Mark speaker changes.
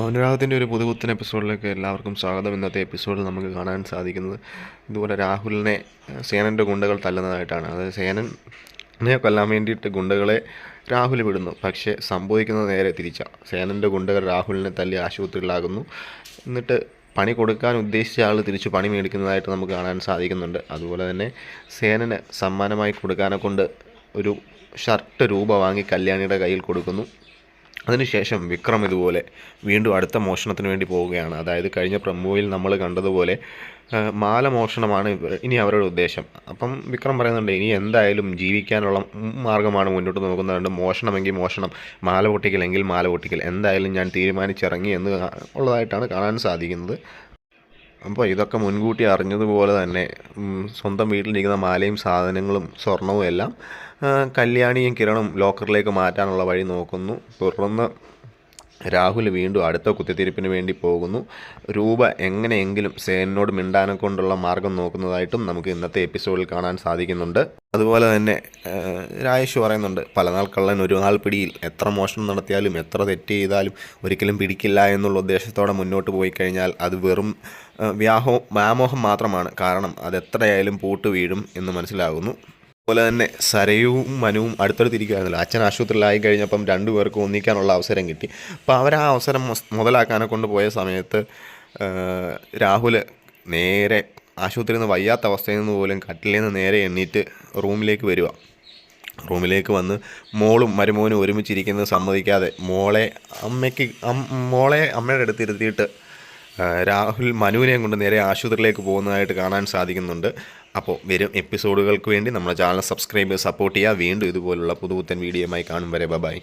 Speaker 1: മൗനരാഗത്തിൻ്റെ ഒരു പുതുപുത്തൻ എപ്പിസോഡിലേക്ക് എല്ലാവർക്കും സ്വാഗതം. ഇന്നത്തെ എപ്പിസോഡിൽ നമുക്ക് കാണാൻ സാധിക്കുന്നത് ഇതുപോലെ രാഹുലിനെ സേനൻ്റെ ഗുണ്ടകൾ തല്ലുന്നതായിട്ടാണ്. അതായത് സേനനെ കൊല്ലാൻ വേണ്ടിയിട്ട് ഗുണ്ടകളെ രാഹുൽ വിടുന്നു. പക്ഷേ സംഭവിക്കുന്നത് നേരെ തിരിച്ചാണ്. സേനൻ്റെ ഗുണ്ടകൾ രാഹുലിനെ തല്ലി ആശുപത്രിയിലാകുന്നു. എന്നിട്ട് പണി കൊടുക്കാൻ ഉദ്ദേശിച്ച ആൾ തിരിച്ച് പണി മേടിക്കുന്നതായിട്ട് നമുക്ക് കാണാൻ സാധിക്കുന്നുണ്ട്. അതുപോലെ തന്നെ സേനന് സമ്മാനമായി കൊടുക്കാനെ കൊണ്ട് ഒരു ഷർട്ട് രൂപ വാങ്ങി കല്യാണിയുടെ കയ്യിൽ കൊടുക്കുന്നു. അതിനുശേഷം വിക്രം ഇതുപോലെ വീണ്ടും അടുത്ത മോഷണത്തിന് വേണ്ടി പോവുകയാണ്. അതായത് കഴിഞ്ഞ പ്രമോയിൽ നമ്മൾ കണ്ടതുപോലെ മാല മോഷണമാണ് ഇനി അവരുടെ ഉദ്ദേശം. അപ്പം വിക്രം പറയുന്നുണ്ട്, ഇനി എന്തായാലും ജീവിക്കാനുള്ള മാർഗ്ഗമാണ് മുന്നോട്ട് നോക്കുന്നതുകൊണ്ട് മോഷണമെങ്കിൽ മോഷണം, മാല പൊട്ടിക്കലെങ്കിൽ മാല പൊട്ടിക്കൽ, എന്തായാലും ഞാൻ തീരുമാനിച്ചിറങ്ങി എന്ന് ഉള്ളതായിട്ടാണ് കാണാൻ സാധിക്കുന്നത്. അപ്പോൾ ഇതൊക്കെ മുൻകൂട്ടി അറിഞ്ഞതുപോലെ തന്നെ സ്വന്തം വീട്ടിലിരിക്കുന്ന മാലയും സാധനങ്ങളും സ്വർണവും എല്ലാം കല്യാണിയും കിരണും ലോക്കറിലേക്ക് മാറ്റാനുള്ള വഴി നോക്കുന്നു. തുടർന്ന് രാഹുൽ വീണ്ടും അടുത്ത കുത്തിത്തിരിപ്പിന് വേണ്ടി പോകുന്നു. രൂപ എങ്ങനെയെങ്കിലും സേനോട് മിണ്ടാനെ കൊണ്ടുള്ള മാർഗം നോക്കുന്നതായിട്ടും നമുക്ക് ഇന്നത്തെ എപ്പിസോഡിൽ കാണാൻ സാധിക്കുന്നുണ്ട്. അതുപോലെ തന്നെ രാജേഷ് പറയുന്നുണ്ട്, പലനാൾ കള്ളൻ ഒരു നാൾ പിടിയിൽ, എത്ര മോഷണം നടത്തിയാലും എത്ര തെറ്റ് ചെയ്താലും ഒരിക്കലും പിടിക്കില്ല എന്നുള്ള ഉദ്ദേശത്തോടെ മുന്നോട്ട് പോയി കഴിഞ്ഞാൽ അത് വെറും വ്യാമോഹം മാത്രമാണ്. കാരണം അതെത്രയായാലും പൂട്ട് വീഴും എന്ന് മനസ്സിലാകുന്നു. അതുപോലെ തന്നെ സരയും മനുവും അടുത്തടുത്തിരിക്കുകയായിരുന്നല്ലോ. അച്ഛൻ ആശുപത്രിയിലായി കഴിഞ്ഞപ്പം രണ്ടുപേർക്കും ഒന്നിക്കാനുള്ള അവസരം കിട്ടി. അപ്പോൾ അവർ ആ അവസരം മുതലാക്കാനെ കൊണ്ട് പോയ സമയത്ത് രാഹുൽ നേരെ ആശുപത്രിയിൽ നിന്ന് വയ്യാത്ത അവസ്ഥയിൽ നിന്ന് പോലും കട്ടിലിൽ നിന്ന് നേരെ എണ്ണീറ്റ് റൂമിലേക്ക് വരിക. റൂമിലേക്ക് വന്ന് മോളും മരുമോനും ഒരുമിച്ചിരിക്കുന്നത് സമ്മതിക്കാതെ മോളെ അമ്മയുടെ അടുത്ത് ഇരുത്തിയിട്ട് രാഹുൽ മനുവിനെയും കൊണ്ട് നേരെ ആശുപത്രിയിലേക്ക് പോകുന്നതായിട്ട് കാണാൻ സാധിക്കുന്നുണ്ട്. അപ്പോൾ വരും എപ്പിസോഡുകൾക്ക് വേണ്ടി നമ്മുടെ ചാനൽ സബ്സ്ക്രൈബ് സപ്പോർട്ട് ചെയ്യുക. വീണ്ടും ഇതുപോലുള്ള പുതുപുത്തൻ വീഡിയോയുമായി കാണും വരെ ബൈ.